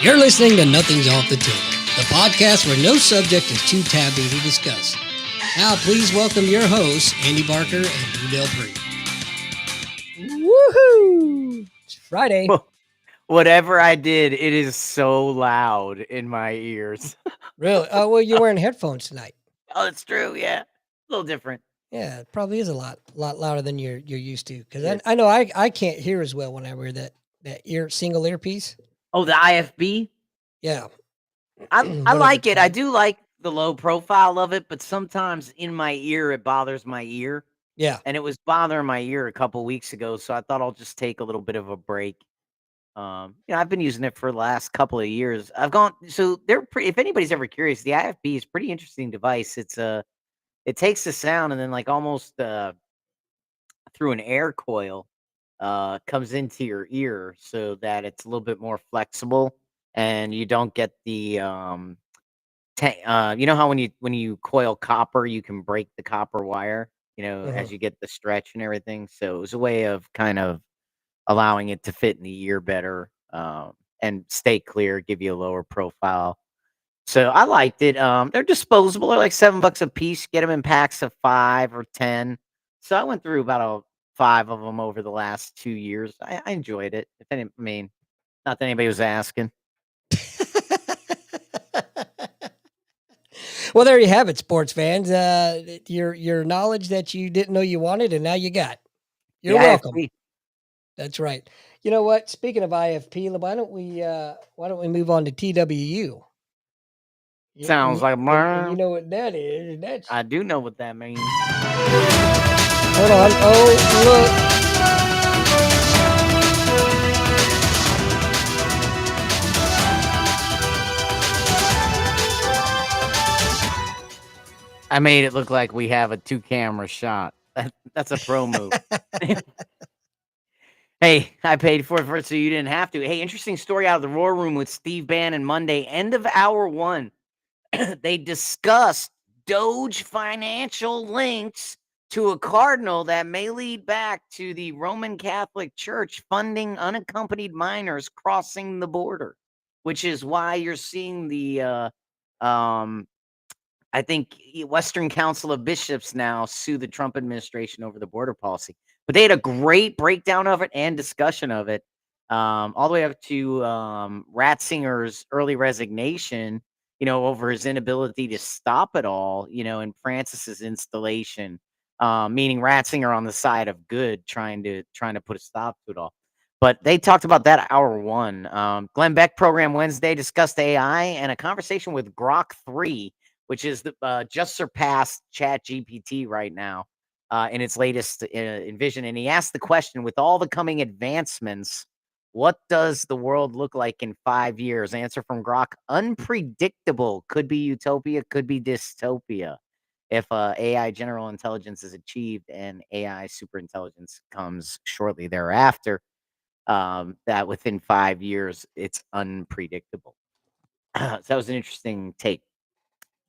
You're listening to Nothing's Off the Table, the podcast where no subject is too taboo to discuss. Now, please welcome your hosts, Andy Barker and Drew Del Pree. Woohoo! It's Friday. Whatever I did, it is so loud in my ears. Really? Oh, well, you're wearing headphones tonight. Oh, it's true. Yeah, a little different. Yeah, it probably is a lot louder than you're used to. Because Yes. I know I can't hear as well when I wear that single earpiece. Oh, the IFB. Yeah, I Whatever like it's it. I called. do like the low profile of it, but sometimes in my ear it bothers my ear, Yeah, and it was bothering my ear a couple weeks ago. So I thought I'll just take a little bit of a break. I've been using it for the last couple of years. I've gone so they're pretty. If anybody's ever curious, the IFB is a pretty interesting device. It takes the sound and then like almost through an air coil comes into your ear so that it's a little bit more flexible and you don't get the you know how when you coil copper you can break the copper wire, as you get the stretch and everything. So it was a way of kind of allowing it to fit in the ear better, and stay clear, give you a lower profile. So I liked it. They're disposable. They're like $7 a piece. Get them in packs of 5 or 10. So I went through about 5 of them over the last 2 years. I enjoyed it. Not that anybody was asking. Well, there you have it, sports fans. Your knowledge that you didn't know you wanted, and now you got. You're The welcome. IFB. That's right. You know what? Speaking of IFP, why don't we move on to TWU? Sounds like and you know what that is. That's I do know what that means. hold on. Oh, look. I made it look like we have a 2-camera shot. That's a pro move. Hey, I paid for it so you didn't have to. Hey, interesting story out of the Roar Room with Steve Bannon Monday, end of hour 1. They discussed Doge financial links to a cardinal that may lead back to the Roman Catholic Church funding unaccompanied minors crossing the border, which is why you're seeing the I think Western Council of Bishops now sue the Trump administration over the border policy. But they had a great breakdown of it and discussion of it, all the way up to Ratzinger's early resignation, over his inability to stop it all, and Francis's installation, meaning Ratzinger on the side of good, trying to put a stop to it all. But they talked about that hour 1. Glenn Beck program Wednesday discussed AI and a conversation with Grok 3, which is just surpassed Chat GPT right now in its latest Envision. And he asked the question, with all the coming advancements, what does the world look like in 5 years? Answer from Grok: unpredictable. Could be utopia, could be dystopia. If AI general intelligence is achieved and AI superintelligence comes shortly thereafter, that within 5 years, it's unpredictable. So that was an interesting take.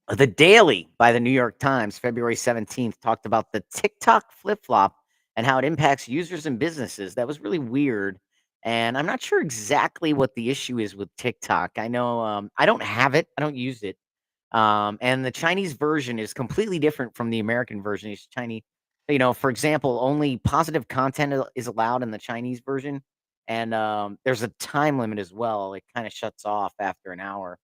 The Daily by the New York Times, February 17th, talked about the TikTok flip-flop and how it impacts users and businesses. That was really weird. And I'm not sure exactly what the issue is with TikTok. I know I don't have it. I don't use it. And the Chinese version is completely different from the American version. It's Chinese. For example, only positive content is allowed in the Chinese version. And there's a time limit as well. It kind of shuts off after an hour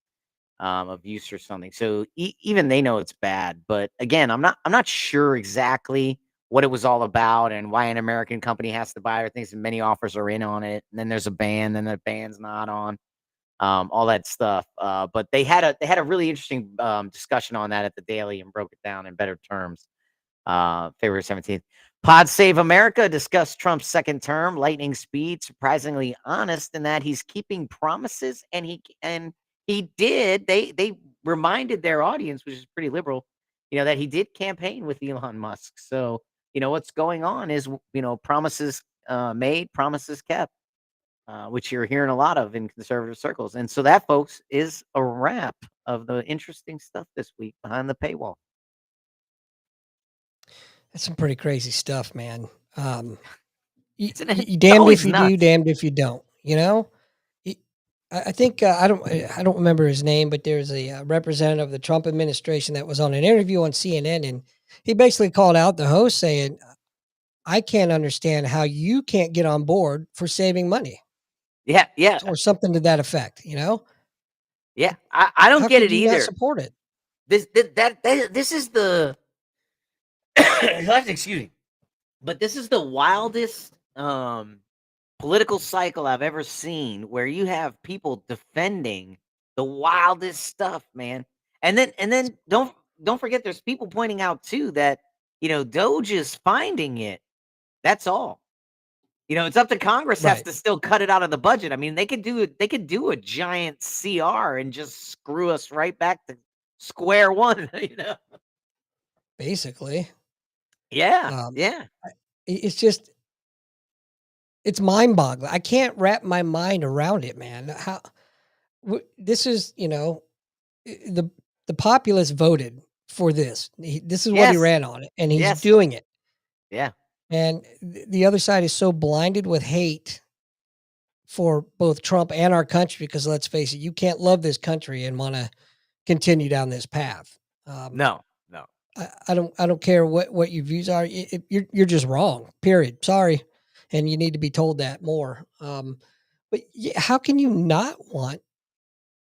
of use or something. So even they know it's bad. But again, I'm not sure exactly what it was all about and why an American company has to buy or things. And many offers are in on it, and then there's a ban, then the ban's not on. All that stuff. But they had a really interesting discussion on that at the Daily and broke it down in better terms. February 17th. Pod Save America discussed Trump's second term, lightning speed, surprisingly honest in that he's keeping promises, and he did. They reminded their audience, which is pretty liberal, that he did campaign with Elon Musk. So, what's going on is, promises made, promises kept, which you're hearing a lot of in conservative circles. And so that, folks, is a wrap of the interesting stuff this week behind the paywall. That's some pretty crazy stuff, man. It's You damned always if you do, nuts. damned if you don't. You know, I think I don't remember his name, but there's a representative of the Trump administration that was on an interview on CNN, and he basically called out the host saying, "I can't understand how you can't get on board for saving money," Yeah, yeah, or something to that effect. You know, yeah. I don't how get could it you not either. support it? This is the excuse me, but this is the wildest political cycle I've ever seen where you have people defending the wildest stuff, man. And then don't forget there's people pointing out too that Doge is finding it. That's all. It's up to Congress has Right. to still cut it out of the budget. I mean, they could do a giant CR and just screw us right back to square one. Basically, Yeah, um, yeah. it's just it's mind boggling. I can't wrap my mind around it, man. How this is, the populace voted for this. This is what he Yes, ran on it, and he's yes. doing it. Yeah. And the other side is so blinded with hate for both Trump and our country because let's face it, you can't love this country and want to continue down this path. Um, No, no. I don't care what your views are. You're just wrong. Period. Sorry, and you need to be told that more. But yeah, how can you not want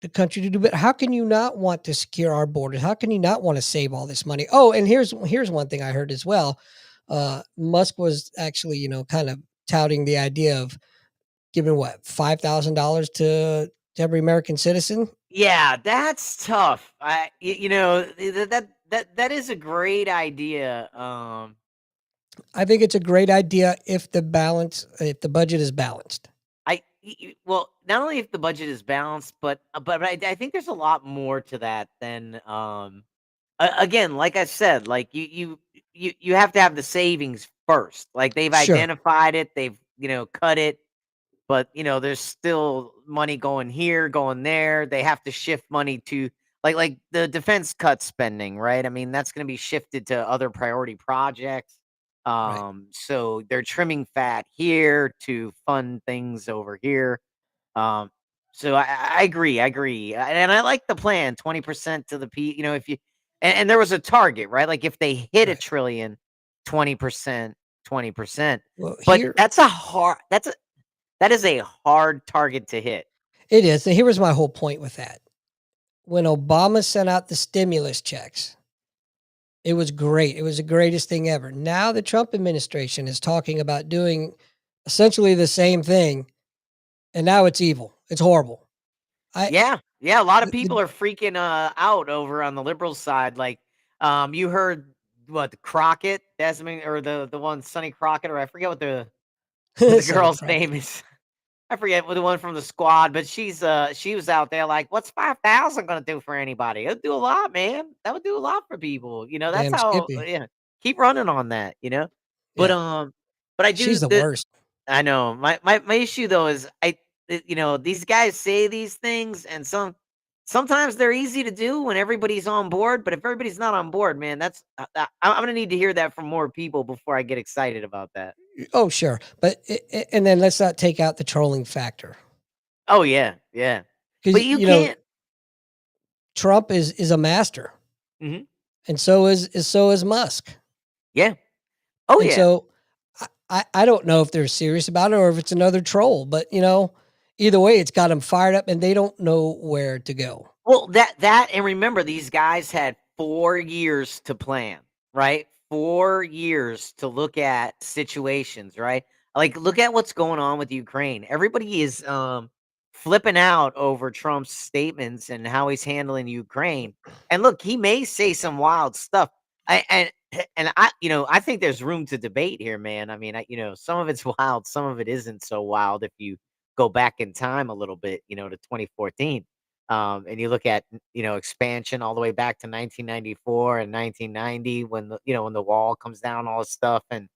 the country to do better? How can you not want to secure our borders? How can you not want to save all this money? Oh, and here's one thing I heard as well. Musk was actually, kind of touting the idea of giving what $5,000 to every American citizen. Yeah, that's tough. That is a great idea. I think it's a great idea if the budget is balanced. Well, not only if the budget is balanced, but I think there's a lot more to that than again, like I said, like you have to have the savings first. Like they've Sure, identified it, they've cut it, but there's still money going here, going there. They have to shift money to like the defense cut spending, right? I mean, that's going to be shifted to other priority projects. right. So they're trimming fat here to fund things over here. Um, so I agree, and I like the plan, 20% to the P. If you and there was a target, right? Like if they hit a Right. trillion, 20%, 20%. Well, But here that is a hard target to hit. it is. And here was my whole point with that. When Obama sent out the stimulus checks, it was great. It was the greatest thing ever. Now the Trump administration is talking about doing essentially the same thing, and now it's evil. It's horrible. I Yeah, yeah. A lot of the people are freaking out over on the liberal side. Like, you heard what the Crockett Desmond or the one Sonny Crockett, or I forget what the Sonny girl's Crockett. name is. I forget what the one from the squad, but she was out there like, "What's 5,000 gonna do for anybody? It'll do a lot, man. That would do a lot for people." That's Damn how. Skippy. Yeah, keep running on that. But Yeah. but I do She's the the worst. I know my issue though is these guys say these things and sometimes they're easy to do when everybody's on board, but if everybody's not on board, man, that's I'm gonna need to hear that from more people before I get excited about that. Oh, sure. But and then let's not take out the trolling factor. Oh yeah, yeah. Because But you can't. Trump is a master, Mhm. and so is Musk. Yeah. Oh And yeah. so I don't know if they're serious about it or if it's another troll, but either way, it's got them fired up and they don't know where to go. Well, that and remember these guys had 4 years to plan, right? 4 years to look at situations, right? Like look at what's going on with Ukraine. Everybody is flipping out over Trump's statements and how he's handling Ukraine. And look, he may say some wild stuff. And I think there's room to debate here, man. I mean, some of it's wild, some of it isn't so wild if you go back in time a little bit, to 2014. And you look at expansion all the way back to 1994 and 1990 when the wall comes down, all this stuff, and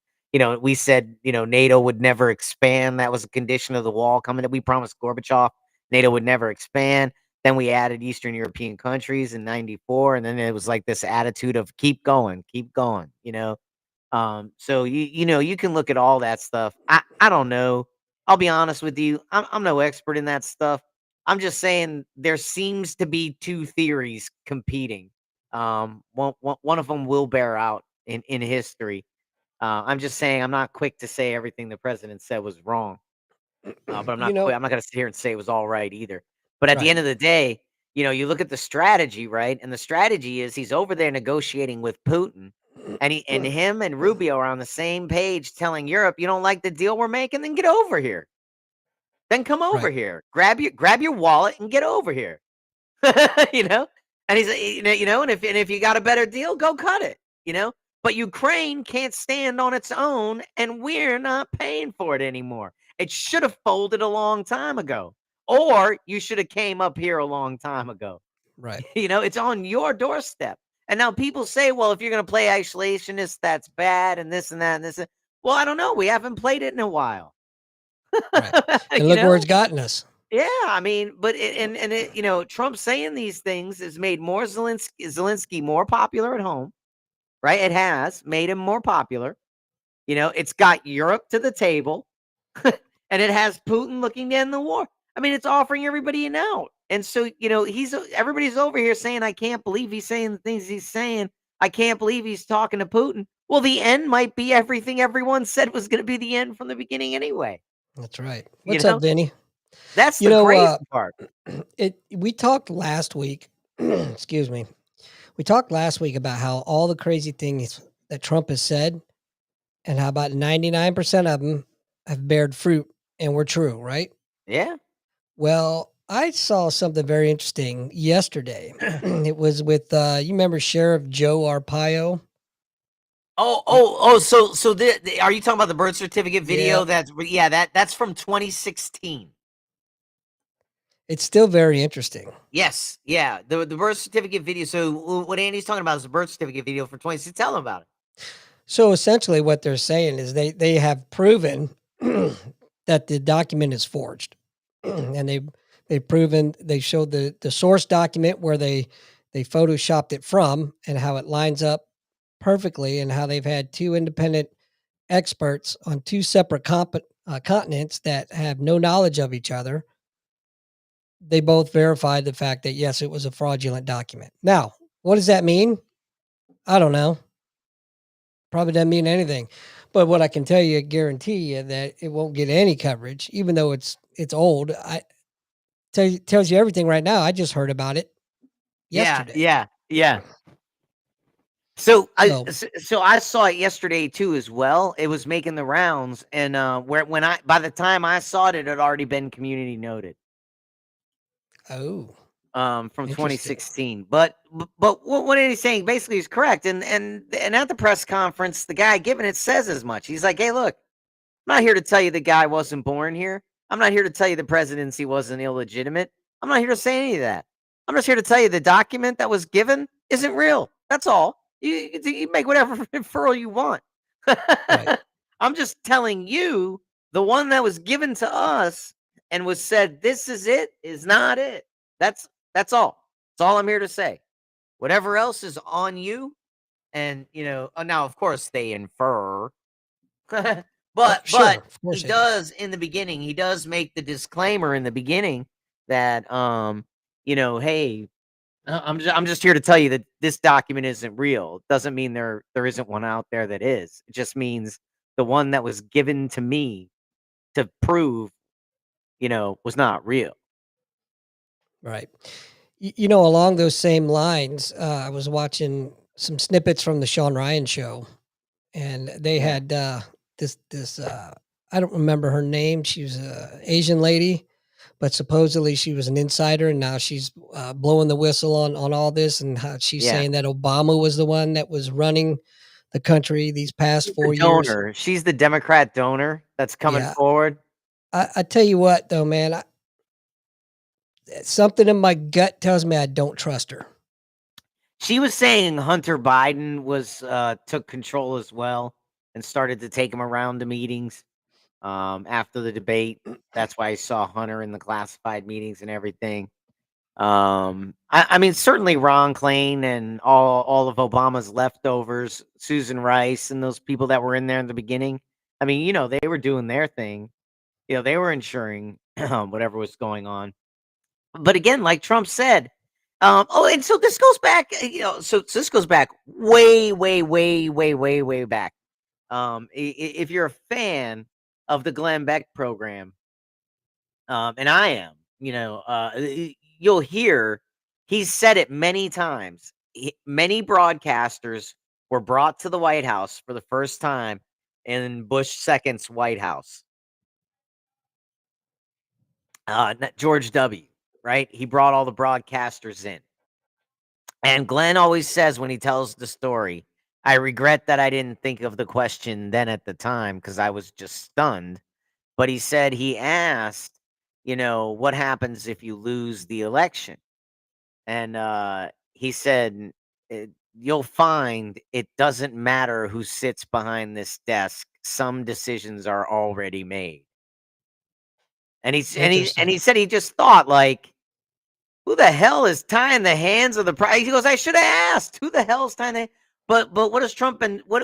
we said NATO would never expand. That was a condition of the wall coming. That we promised Gorbachev NATO would never expand. Then we added Eastern European countries in '94, and then it was like this attitude of keep going, keep going. So you can look at all that stuff. I don't know. I'll be honest with you. I'm no expert in that stuff. I'm just saying there seems to be two theories competing. One of them will bear out in history. I'm just saying I'm not quick to say everything the president said was wrong. But I'm You not quick. know, I'm not going to sit here and say it was all right either. But at the right, end of the day, you look at the strategy, right? And the strategy is he's over there negotiating with Putin, and him and Rubio are on the same page, telling Europe, "You don't like the deal we're making, then get over here. Then come over right, here. Grab your wallet and get over here." you know. And he's and if you got a better deal, go cut it. But Ukraine can't stand on its own, and we're not paying for it anymore. It should have folded a long time ago, or you should have came up here a long time ago. right. It's on your doorstep. And now people say, well, if you're going to play isolationist, that's bad, and this and that and this. Well, I don't know. We haven't played it in a while. Right. And you look where know it's gotten us. yeah, I mean, but Trump saying these things has made more Zelensky more popular at home, right? It has made him more popular. It's got Europe to the table, and it has Putin looking to end the war. I mean, it's offering everybody an out. And so, everybody's over here saying, I can't believe he's saying the things he's saying. I can't believe he's talking to Putin. Well, the end might be everything everyone said was going to be the end from the beginning anyway. That's right. You What's up, know, Vinny? that's You the know, crazy part. we talked last week, excuse me. We talked last week about how all the crazy things that Trump has said and how about 99% of them have bared fruit and were true, right? Yeah. Well, I saw something very interesting yesterday. It was with you remember Sheriff Joe Arpaio? So are you talking about the birth certificate Yeah, video? That's from 2016. it's still very interesting. Yes, yeah, the birth certificate video. So what Andy's talking about is the birth certificate video for 2016. Tell him about it. So essentially what they're saying is they have proven that the document is forged. And they've proven they showed the source document where they photoshopped it from and how it lines up perfectly and how they've had two independent experts on two separate continents that have no knowledge of each other. They both verified the fact that yes, it was a fraudulent document. Now, what does that mean? I don't know. Probably doesn't mean anything. But what I can tell you, guarantee you that it won't get any coverage, even though it's old. Tells you everything right now. I just heard about it Yeah, yesterday. yeah, yeah. So I So, so I saw it yesterday too as well. It was making the rounds, and by the time I saw it, it had already been community noted. oh, From interesting. 2016. But what Andy's saying basically is correct. And at the press conference, the guy giving it says as much. He's like, "Hey, look, I'm not here to tell you the guy wasn't born here. I'm not here to tell you the presidency wasn't illegitimate. I'm not here to say any of that. I'm just here to tell you the document that was given isn't real. That's all. You make whatever referral you want. Right, I'm just telling you the one that was given to us and was said, this is it, is not it. That's all. That's all I'm here to say. Whatever else is on you, and now of course they infer, but sure, of he course they do. does in the beginning. He does make the disclaimer in the beginning that hey, I'm just here to tell you that this document isn't real. It doesn't mean there isn't one out there that is. It just means the one that was given to me to prove, was not real. Right. Along those same lines, I was watching some snippets from the Sean Ryan show, and they Yeah. had this. I don't remember her name. She was a Asian lady, but supposedly she was an insider, and now she's blowing the whistle on all this, and how she's Yeah. saying that Obama was the one that was running the country these past She's the 4 years. donor. She's the Democrat donor that's coming Yeah, forward. I tell you what, though, man, something in my gut tells me I don't trust her. She was saying Hunter Biden was took control as well and started to take him around to meetings after the debate. That's why I saw Hunter in the classified meetings and everything. I mean, certainly Ron Klain and all of Obama's leftovers, Susan Rice and those people that were in there in the beginning. I mean, they were doing their thing. They were ensuring whatever was going on. But again, like Trump said, and so this goes back, so this goes back way, way, way, way, way, way back. If you're a fan of the Glenn Beck program, and I am, you'll hear he's said it many times. Many broadcasters were brought to the White House for the first time in Bush second's White House. George W. Right? He brought all the broadcasters in. And Glenn always says when he tells the story, I regret that I didn't think of the question then at the time because I was just stunned. But he said he asked, what happens if you lose the election? And he said, you'll find it doesn't matter who sits behind this desk. Some decisions are already made. And he said he just thought like, who the hell is tying the hands of the prize? He goes, I should have asked. Who the hell is tying the But what does Trump and what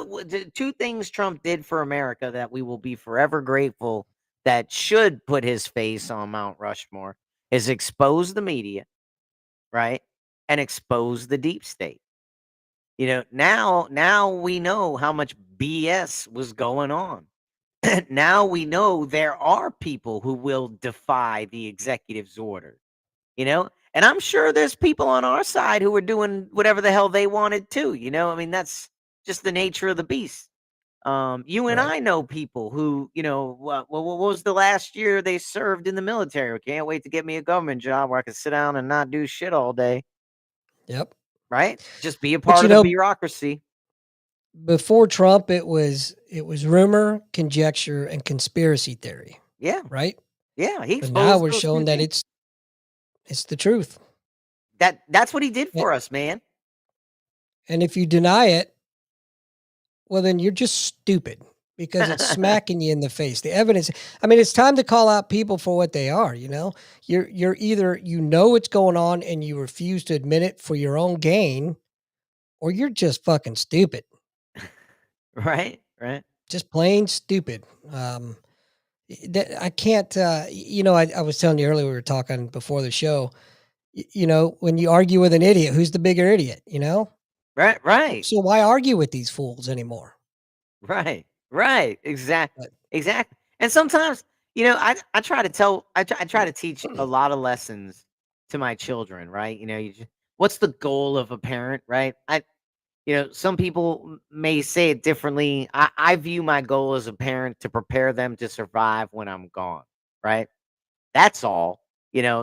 two things Trump did for America that we will be forever grateful that should put his face on Mount Rushmore is expose the media, right? And expose the deep state. Now we know how much BS was going on. Now we know there are people who will defy the executive's order. And I'm sure there's people on our side who are doing whatever the hell they wanted to. I mean, that's just the nature of the beast. You and Right. I know people who, what was the last year they served in the military? Can't wait to get me a government job where I can sit down and not do shit all day. Yep. Right? Just be a But part of the bureaucracy. before Trump, it was rumor, conjecture, and conspiracy theory. Yeah. Right. Yeah. He But now exposed we're those showing two that things. it's the truth. That's what he did A- for us, man. And if you deny it, well, then you're just stupid because it's smacking you in the face. The evidence. I mean, it's time to call out people for what they are. You're either what's going on and you refuse to admit it for your own gain, or you're just fucking stupid. Right. Right. Just plain stupid. That I can't. I was telling you earlier, we were talking before the show. When you argue with an idiot, who's the bigger idiot? Right. Right. So why argue with these fools anymore? Right. Right. Exactly. But Exactly. And sometimes, I try to I try to teach a lot of lessons to my children, right? What's the goal of a parent, right? Some people may say it differently. I view my goal as a parent to prepare them to survive when I'm gone, right? That's all.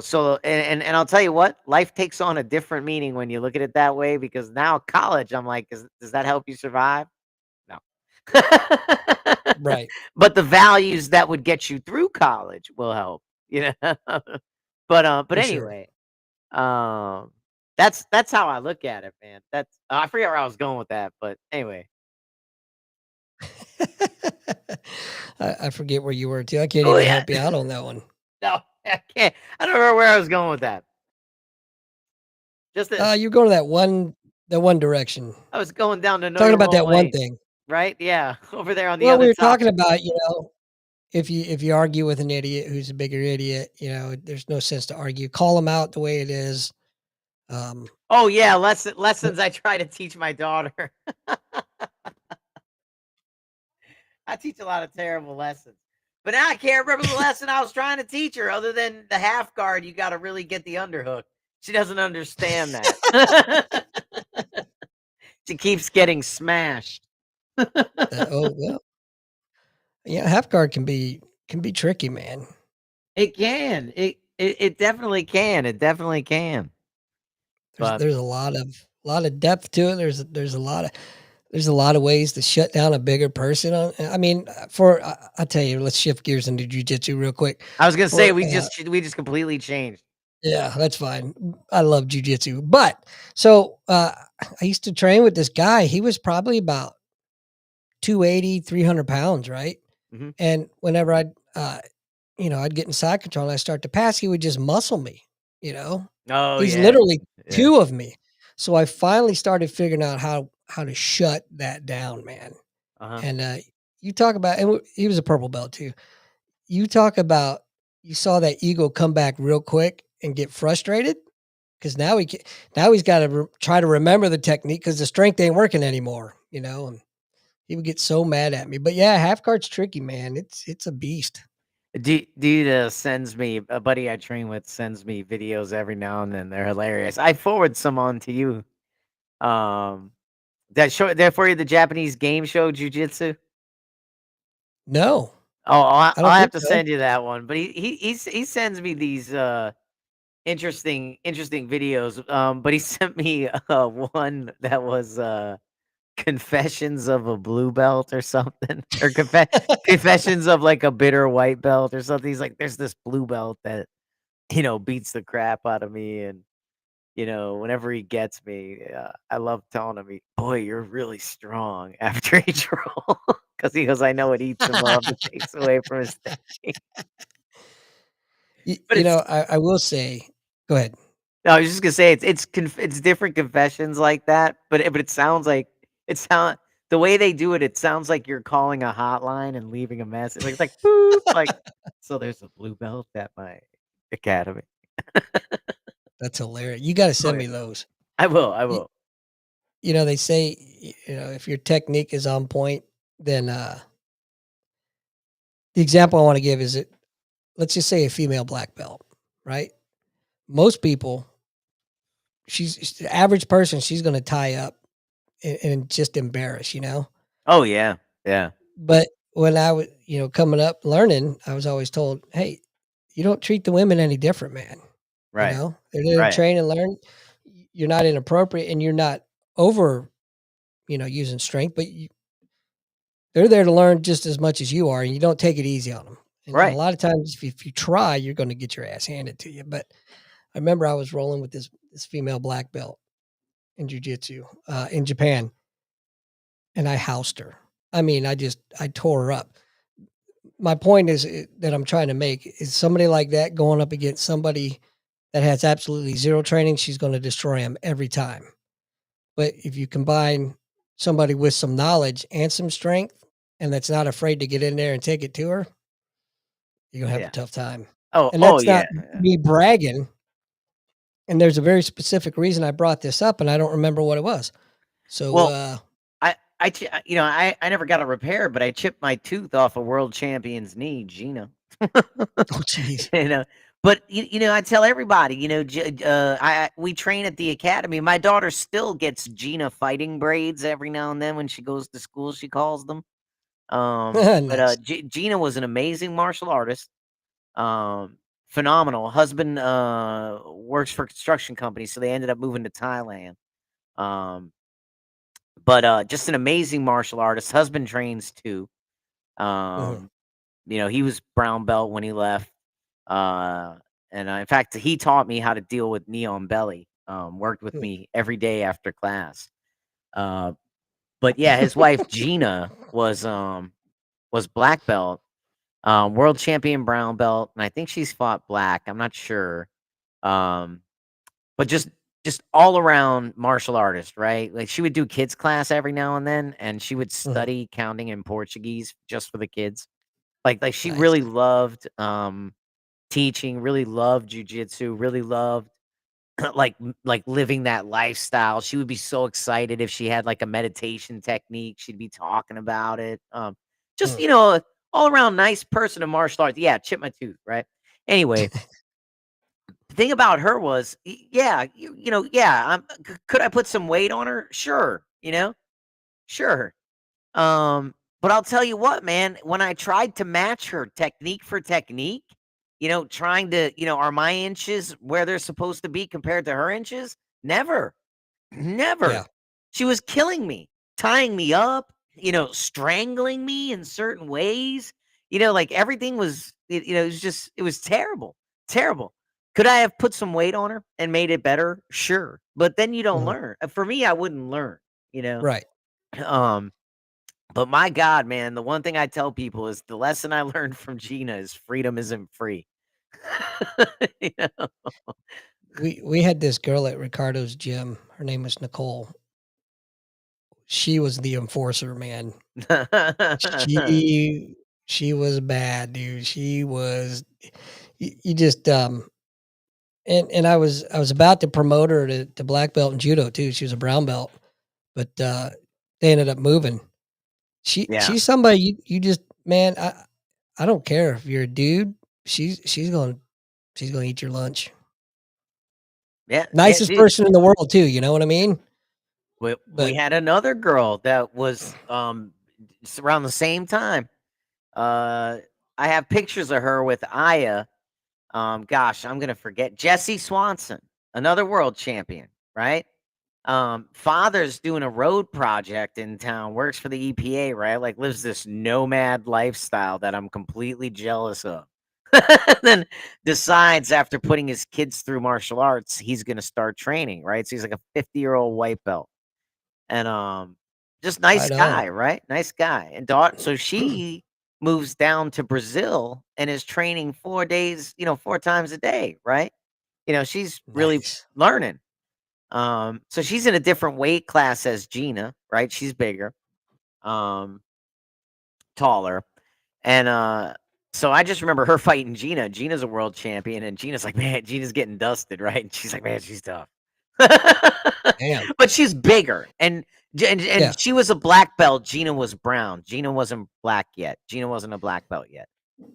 So and I'll tell you what, life takes on a different meaning when you look at it that way because now college, I'm like, does that help you survive? No. right, But the values that would get you through college will help, you know. But for sure. anyway, that's how I look at it, man. I forget where I was going with that, but anyway. I forget where you were too. I can't Oh even yeah. help you out on that one. No, I can't. I don't remember where I was going with that. Just that You go to that one direction. I was going down to know Talking your about own that one lane, thing. right? Yeah, over there on the Well, we other were talking topic. about, if you argue with an idiot who's a bigger idiot, there's no sense to argue. Call them out the way it is. Oh yeah, lessons I try to teach my daughter. I teach a lot of terrible lessons. But now I can't remember the lesson I was trying to teach her other than the half guard, you got to really get the underhook. She doesn't understand that. She keeps getting smashed. well, yeah, half guard can be tricky, man. It can. It definitely can. It definitely can. There's But there's a lot of depth to it. There's a lot of ways to shut down a bigger person. I mean, I'll tell you, let's shift gears into jiu-jitsu real quick. I was gonna say For we just completely changed. Yeah, that's fine. I love jiu-jitsu, but so I used to train with this guy. He was probably about 280, 300 pounds, right? Hmm. And whenever I'd get in side control and I start to pass, he would just muscle me. You know, Oh he's yeah, literally yeah. two of me. So I finally started figuring out how to shut that down, man. Uh-huh. And you talk about, and he was a purple belt too. You talk about, you saw that ego come back real quick, and get frustrated because now he's got to try to remember the technique because the strength ain't working anymore, and he would get so mad at me. But yeah, half guard's tricky, man. It's a beast. Dude sends me a buddy I train with sends me videos every now and then. They're hilarious. I forward some on to you. That for you the Japanese game show jiu-jitsu. No, Oh, I don't I'll have think to so. send you that one. But he sends me these interesting videos. But he sent me one that was confessions of a blue belt or something, or confessions of like a bitter white belt or something. He's like, there's this blue belt that beats the crap out of me, and whenever he gets me, I love telling him, "Boy, you're really strong." After each roll, because he goes, "I know it eats him up, it takes away from his thing." But it's I will say, go ahead. no, I was just gonna say it's different confessions like that, but it sounds like it sound the way they do it. It sounds like you're calling a hotline and leaving a message. Like it's like boop, like so. There's a blue belt at my academy. That's hilarious. You got to Oh send yeah, me those. I will. I You, will. they say, if your technique is on point, then the example I want to give is let's just say a female black belt, right? Most people, she's the average person, she's going to tie up and just embarrass. Oh yeah, yeah. But when I was, coming up learning, I was always told, hey, you don't treat the women any different, man. Right, They're there to right, train and learn. You're not inappropriate and you're not over, using strength, but they're there to learn just as much as you are, and you don't take it easy on them. And a right. lot of times, if you try, you're going to get your ass handed to you. But I remember I was rolling with this female black belt in jiu-jitsu in Japan, and I housed her. I mean, I tore her up. My point is that I'm trying to make is somebody like that going up against somebody that has absolutely zero training, she's going to destroy him every time. But if you combine somebody with some knowledge and some strength, and that's not afraid to get in there and take it to her, you're gonna have a Yeah. tough time. And Oh that's not yeah, yeah. me bragging. And there's a very specific reason I brought this up, and I don't remember what it was. So, Well, I never got a repair, but I chipped my tooth off a world champion's knee, Gina. oh, geez. You know, but I tell everybody, we train at the academy. My daughter still gets Gina fighting braids every now and then when she goes to school. She calls them. But Nice. Gina was an amazing martial artist. Phenomenal. Husband works for a construction company, so they ended up moving to Thailand. Um, but just an amazing martial artist. Husband trains too. Mhm, Um, he was brown belt when he left. Uh, and in fact, he taught me how to deal with knee on belly. Worked with mm. me every day after class. Uh, but yeah, his wife Gina was black belt, world champion brown belt, and I think she's fought black. I'm not sure. Um, but just all around martial artist, right? Like she would do kids class every now and then, and she would Mhm. study counting in Portuguese just for the kids. Like she Nice. really loved teaching, really loved jujitsu, really loved like living that lifestyle. She would be so excited if she had like a meditation technique. She'd be talking about it. Just Mm. all around nice person in martial arts. Yeah, chip my tooth, right? Anyway, the thing about her was, yeah, yeah. Could I put some weight on her? Sure, sure. But I'll tell you what, man, when I tried to match her technique for technique, trying to, are my inches where they're supposed to be compared to her inches? Never, Yeah. never. She was killing me, tying me up, strangling me in certain ways. Like everything was, it was terrible, terrible. Could I have put some weight on her and made it better? Sure. But then you don't Mhm. learn. For me, I wouldn't learn, you know? Right. Um, but my God, man, the one thing I tell people is the lesson I learned from Gina is freedom isn't free. You know? We had this girl at Ricardo's gym. Her name was Nicole. She was the enforcer, man. She she was bad, dude. She was you just and I was about to promote her to black belt in judo too. She was a brown belt, but they ended up moving. Yeah. She's somebody you just, man, I don't care if you're a dude. She's gonna eat your lunch. Yeah. Yeah. Nicest person in the world too. You know what I mean? We But had another girl that was around the same time. I have pictures of her with Aya. Gosh, I'm gonna forget Jesse Swanson, another world champion, right? Father's doing a road project in town, works for the EPA, right? Like lives this nomad lifestyle that I'm completely jealous of. Then decides after putting his kids through martial arts, he's gonna start training, right? So he's like a 50-year-old white belt. And just nice right on. guy, right? Nice guy. And daughter, so she moves down to Brazil and is training 4 days, 4 times a day, right? She's really Nice. learning. So she's in a different weight class as Gina, right? She's bigger, um, taller. And so I just remember her fighting Gina. Gina's a world champion, and Gina's like, man, Gina's getting dusted, right? And she's like, man, she's tough. Damn. But she's bigger, and Yeah. she was a black belt. Gina was brown. Gina wasn't black yet. Gina wasn't a black belt yet.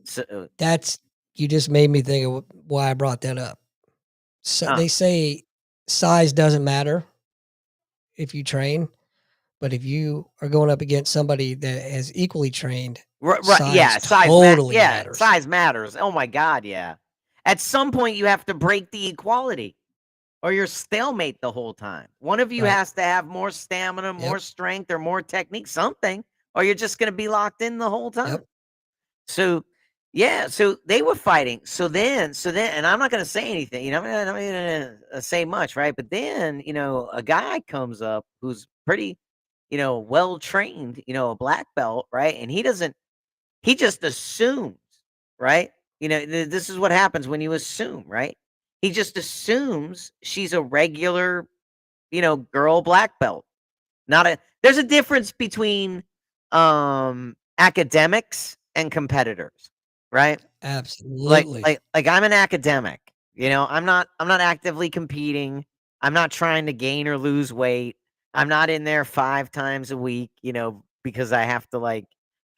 So, That's you just made me think of why I brought that up. So uh, they say size doesn't matter if you train, but if you are going up against somebody that has equally trained, right, size yeah, totally yeah, matters. size matters. Oh my god, yeah. At some point, you have to break the equality, or you're stalemate the whole time. One of you Right. has to have more stamina, Yep. more strength, or more technique, something, or you're just going to be locked in the whole time. Yep. So, yeah, so they were fighting. So then, and I'm not going to say anything, I'm not going to say much, right? But then, a guy comes up who's pretty, well trained, a black belt, right? And he just assumes, right? This is what happens when you assume, right? He just assumes she's a regular, girl black belt. There's a difference between academics and competitors, right? Like Absolutely. like like I'm an academic. I'm not actively competing. I'm not trying to gain or lose weight. I'm not in there 5 times a week, because I have to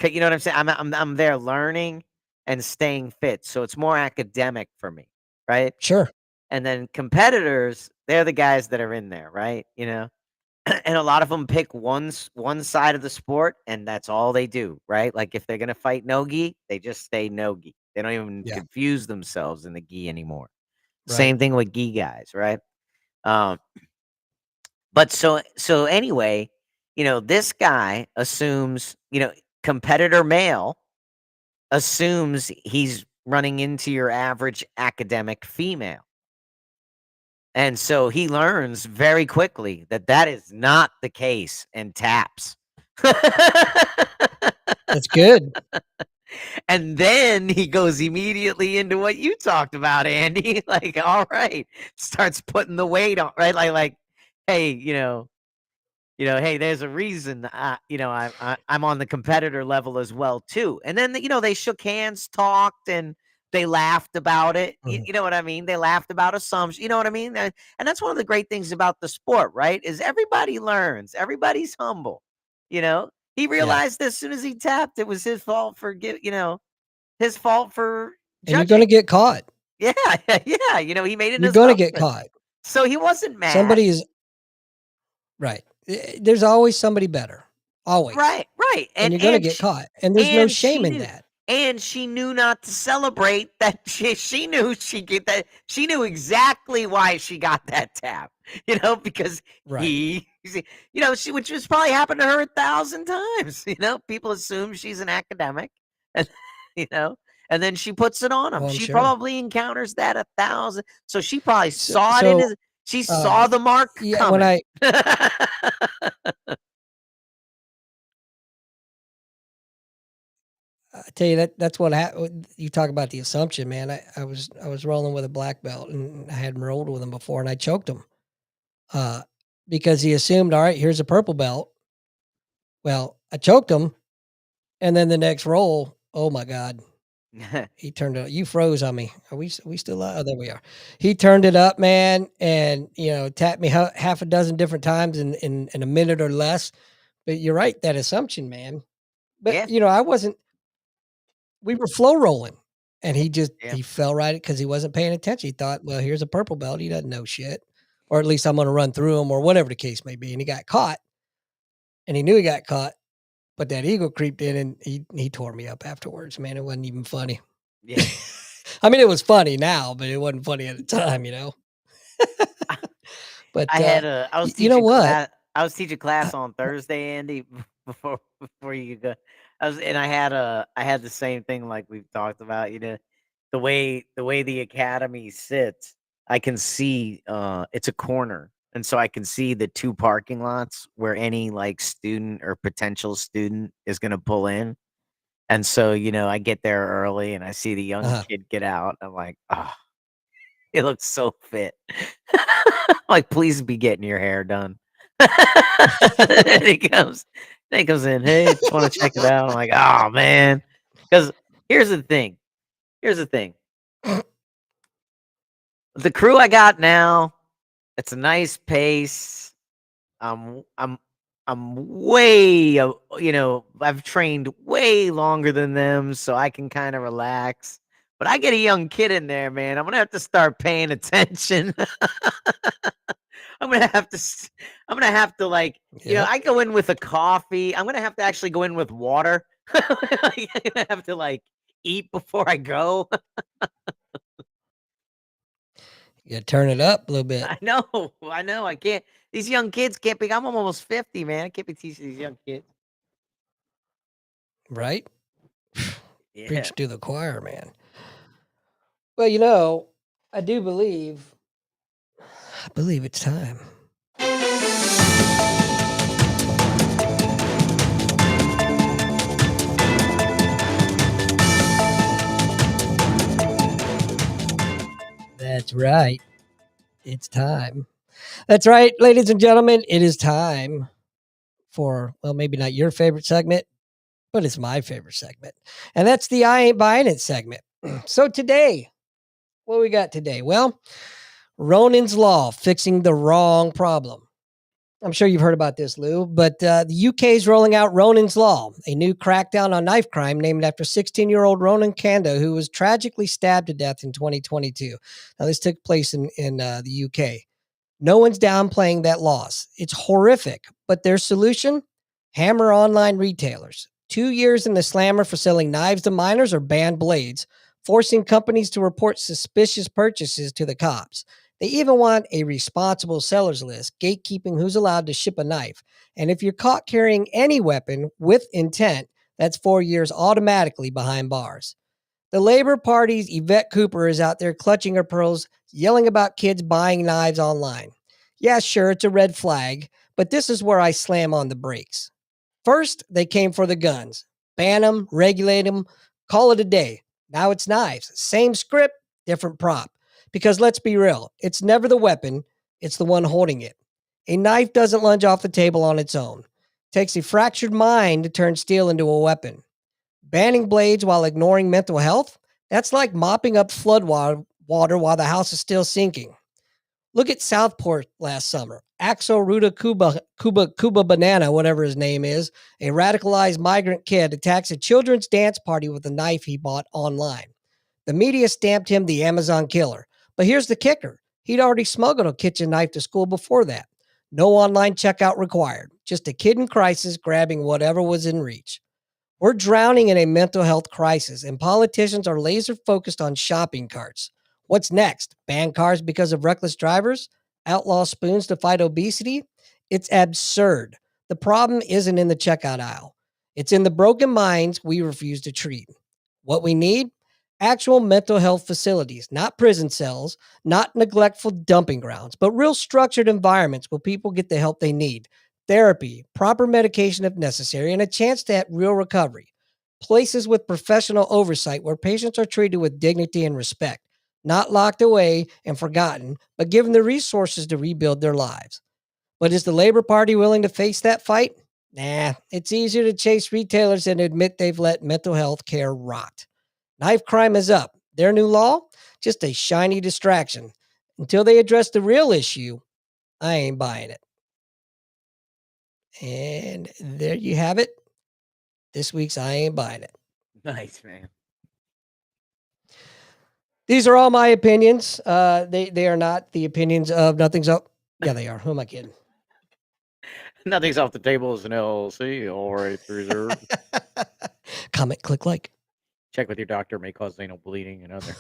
you know what I'm saying? I'm there learning and staying fit. So it's more academic for me, right? Sure. And then competitors, they're the guys that are in there, right? And a lot of them pick one side of the sport, and that's all they do, right? Like if they're gonna fight no gi, they just stay no gi. They don't even Yeah. confuse themselves in the gi anymore. Right. Same thing with gi guys, right? Um, but so anyway, this guy assumes, competitor male assumes he's running into your average academic female. And so he learns very quickly that that is not the case and taps. That's good. And then he goes immediately into what you talked about, Andy. Like, all right, starts putting the weight on, right? Like, hey, hey, there's a reason, I'm on the competitor level as well too. And then they shook hands, talked, and they laughed about it. You, Mhm. you know what I mean? They laughed about assumptions. You know what I mean? And that's one of the great things about the sport, right? Is everybody learns, everybody's humble. You know, he Yeah. realized as soon as he tapped, it was his fault for his fault for And you're gonna judging. get caught. Yeah, yeah. He made an You're gonna get assumption, caught. so he wasn't mad. Somebody is right. There's always somebody better. Always. Right, right, And and you're gonna and get she caught. And there's no and shame she in knew that. and she knew not to celebrate that she knew she get that she knew exactly why she got that tap, because Right. he she which has probably happened to her 1,000 times, people assume she's an academic, and you know, and then she puts it on him. Oh, I'm She sure. probably encounters that 1,000, so she probably So saw it in so, his she saw the mark yeah, when coming. I tell you that's what you talk about the assumption, man. I was rolling with a black belt, and I hadn't rolled with him before, and I choked him, uh, because he assumed, "All right, here's a purple belt." Well, I choked him, and then the next roll, oh my god. He turned it. You froze on me. Are we still live? Oh, there we are. He turned it up, man, and tapped me half a dozen different times in a minute or less. But you're right, that assumption, man. But Yeah, I wasn't. We were flow rolling, and yeah, he fell right because he wasn't paying attention. He thought, well, here's a purple belt. He doesn't know shit, or at least I'm going to run through him, or whatever the case may be. And he got caught, and he knew he got caught. But that ego creeped in, and he tore me up afterwards. Man, it wasn't even funny. yeah. I mean, it was funny now, but it wasn't funny at the time. But I was you know teaching what? class. I was teaching Uh, class on Thursday, Andy. Before you go, I had the same thing like we've talked about. The way the academy sits, I can see it's a corner, and so I can see the two parking lots where any like student or potential student is going to pull in. And so I get there early and I see the young uh-huh. kid get out. I'm like, oh, it looks so fit. Like, please be getting your hair done. And he comes in, hey, just want to check it out. I'm like, oh man. Because here's the thing. Here's the thing. The crew I got now, it's a nice pace. I'm I'm I'm way I've trained way longer than them, so I can kind of relax. But I get a young kid in there, man. I'm gonna have to start paying attention. I'm gonna have to. I'm gonna have to Yep. I go in with a coffee. I'm gonna have to actually go in with water. I'm gonna have to eat before I go. You turn it up a little bit, I know. I know. I can't. These young kids can't be. I'm almost 50, man. I can't be teaching these young kids. right? Yeah. Preach to the choir, man. Well, I do believe. I believe it's time. That's right. It's time. That's right, ladies and gentlemen. It is time for, well, maybe not your favorite segment, but it's my favorite segment. And that's the I Ain't Buying It segment. So today, what we got today? Well, Ronan's Law, fixing the wrong problem. I'm sure you've heard about this, Lou, but the UK is rolling out Ronan's Law, a new crackdown on knife crime named after 16-year-old Ronan Kanda, who was tragically stabbed to death in 2022. Now, this took place in the UK. No one's downplaying that loss. It's horrific, but their solution? Hammer online retailers. 2 years in the slammer for selling knives to minors or banned blades, forcing companies to report suspicious purchases to the cops. They even want a responsible sellers list, gatekeeping who's allowed to ship a knife. And if you're caught carrying any weapon with intent, that's 4 years automatically behind bars. The Labor Party's Yvette Cooper is out there clutching her pearls, yelling about kids buying knives online. Yeah, sure, it's a red flag, but this is where I slam on the brakes. First, they came for the guns. Ban them, regulate them, call it a day. Now it's knives. Same script, different prop. Because let's be real, it's never the weapon, it's the one holding it. A knife doesn't lunge off the table on its own. It takes a fractured mind to turn steel into a weapon. Banning blades while ignoring mental health? That's like mopping up flood water while the house is still sinking. Look at Southport last summer. Axel Ruda Cuba Banana, whatever his name is, a radicalized migrant kid attacks a children's dance party with a knife he bought online. The media stamped him the Amazon killer. But here's the kicker. He'd already smuggled a kitchen knife to school before that. No online checkout required. Just a kid in crisis grabbing whatever was in reach. We're drowning in a mental health crisis, and politicians are laser focused on shopping carts. What's next? Ban cars because of reckless drivers? Outlaw spoons to fight obesity? It's absurd. The problem isn't in the checkout aisle, it's in the broken minds we refuse to treat. What we need? Actual mental health facilities, not prison cells, not neglectful dumping grounds, but real structured environments where people get the help they need, therapy, proper medication if necessary, and a chance to have real recovery. Places with professional oversight where patients are treated with dignity and respect, not locked away and forgotten, but given the resources to rebuild their lives. But is the Labor Party willing to face that fight? Nah, it's easier to chase retailers than admit they've let mental health care rot. Knife crime is up. Their new law, just a shiny distraction. Until they address the real issue, I ain't buying it. And there you have it. This week's I Ain't Buying It. Nice, man. These are all my opinions. They are not the opinions of Nothing's Up. Yeah, they are. Who am I kidding? Nothing's off the table as an LLC. All right, reserved. Comment, click like. Check with your doctor. May cause anal bleeding and other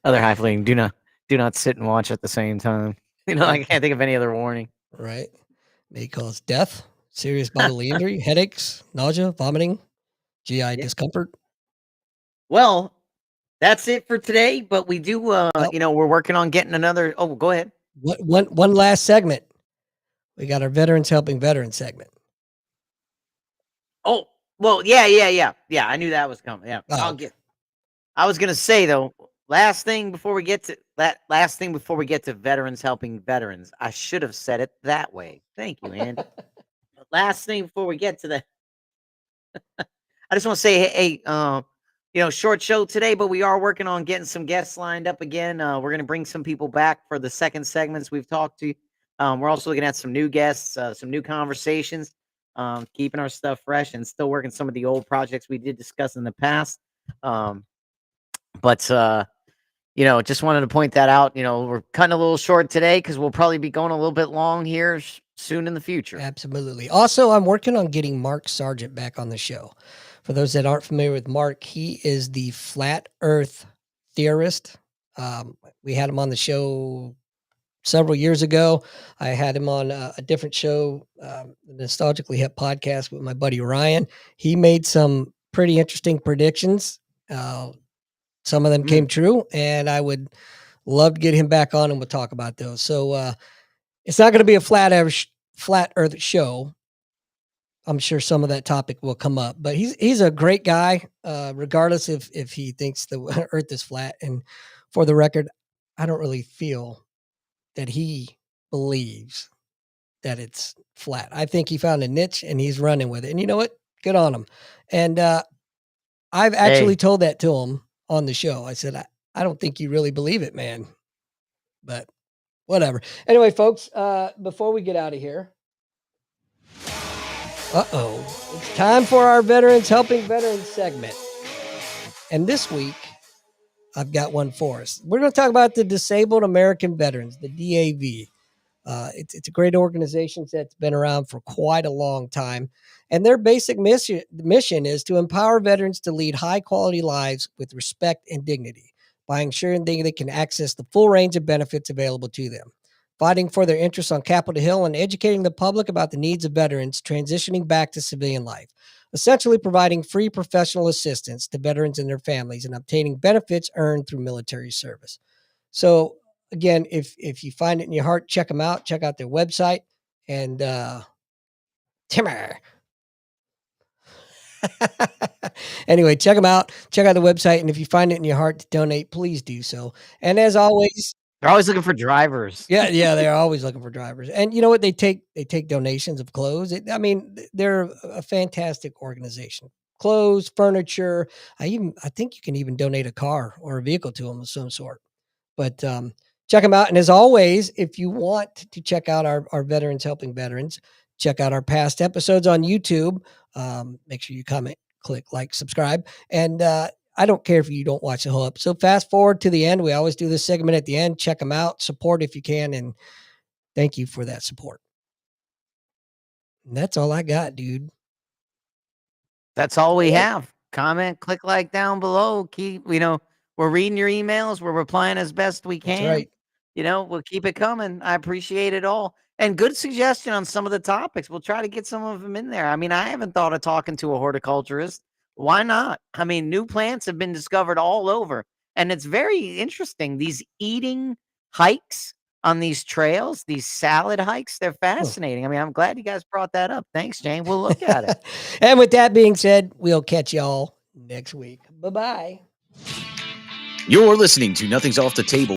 other highfalutin. Do not sit and watch at the same time. I can't think of any other warning. Right. May cause death, serious bodily injury, headaches, nausea, vomiting, GI discomfort. Well, that's it for today. But we do, we're working on getting another. Oh, go ahead. One last segment. We got our Veterans Helping Veterans segment. Oh, well, yeah. I knew that was coming. Yeah, I was gonna say though, last thing before we get to Veterans Helping Veterans, I should have said it that way. Thank you, Andy. Last thing before we get to that, I just want to say, hey, short show today, but we are working on getting some guests lined up again. We're gonna bring some people back for the second segments we've talked to. We're also looking at some new guests, some new conversations. Keeping our stuff fresh and still working some of the old projects we did discuss in the past. But just wanted to point that out. We're cutting a little short today because we'll probably be going a little bit long here soon in the future. Absolutely. Also, I'm working on getting Mark Sargent back on the show. For those that aren't familiar with Mark, he is the flat earth theorist. We had him on the show several years ago. I had him on a different show, the Nostalgically Hip podcast with my buddy Ryan. He made some pretty interesting predictions. Some of them came true, and I would love to get him back on and we'll talk about those. So it's not going to be a flat earth show. I'm sure some of that topic will come up, but he's a great guy, regardless if he thinks the earth is flat. And for the record, I don't really feel that he believes that it's flat. I think he found a niche and he's running with it. And you know what? Good on him. And I've actually told that to him on the show. I said, I don't think you really believe it, man. But whatever. Anyway, folks, before we get out of here, it's time for our Veterans Helping Veterans segment. And this week, I've got one for us. We're going to talk about the Disabled American Veterans, the DAV. It's a great organization that's been around for quite a long time. And their basic mission is to empower veterans to lead high-quality lives with respect and dignity by ensuring they can access the full range of benefits available to them, fighting for their interests on Capitol Hill and educating the public about the needs of veterans transitioning back to civilian life, essentially providing free professional assistance to veterans and their families and obtaining benefits earned through military service. So again, if you find it in your heart, check them out. Check out their website. And Timmer. Anyway, check them out. Check out the website. And if you find it in your heart to donate, please do so. And as always, they're always looking for drivers. Yeah, they're always looking for drivers. And you know what? They take donations of clothes. They're a fantastic organization. Clothes, furniture. I think you can even donate a car or a vehicle to them of some sort. But check them out. And as always, if you want to check out our Veterans Helping Veterans, check out our past episodes on YouTube. Make sure you comment, click, like, subscribe. And I don't care if you don't watch the whole episode. Fast forward to the end. We always do this segment at the end. Check them out. Support if you can. And thank you for that support. And that's all I got, dude. That's all we have. Comment, click like down below. We're reading your emails. We're replying as best we can. That's right. We'll keep it coming. I appreciate it all. And good suggestion on some of the topics. We'll try to get some of them in there. I haven't thought of talking to a horticulturist. Why not? New plants have been discovered all over. And it's very interesting. These eating hikes on these trails, these salad hikes, they're fascinating. I'm glad you guys brought that up. Thanks, Jane. We'll look at it. And with that being said, we'll catch y'all next week. Bye-bye. You're listening to Nothing's Off the Table.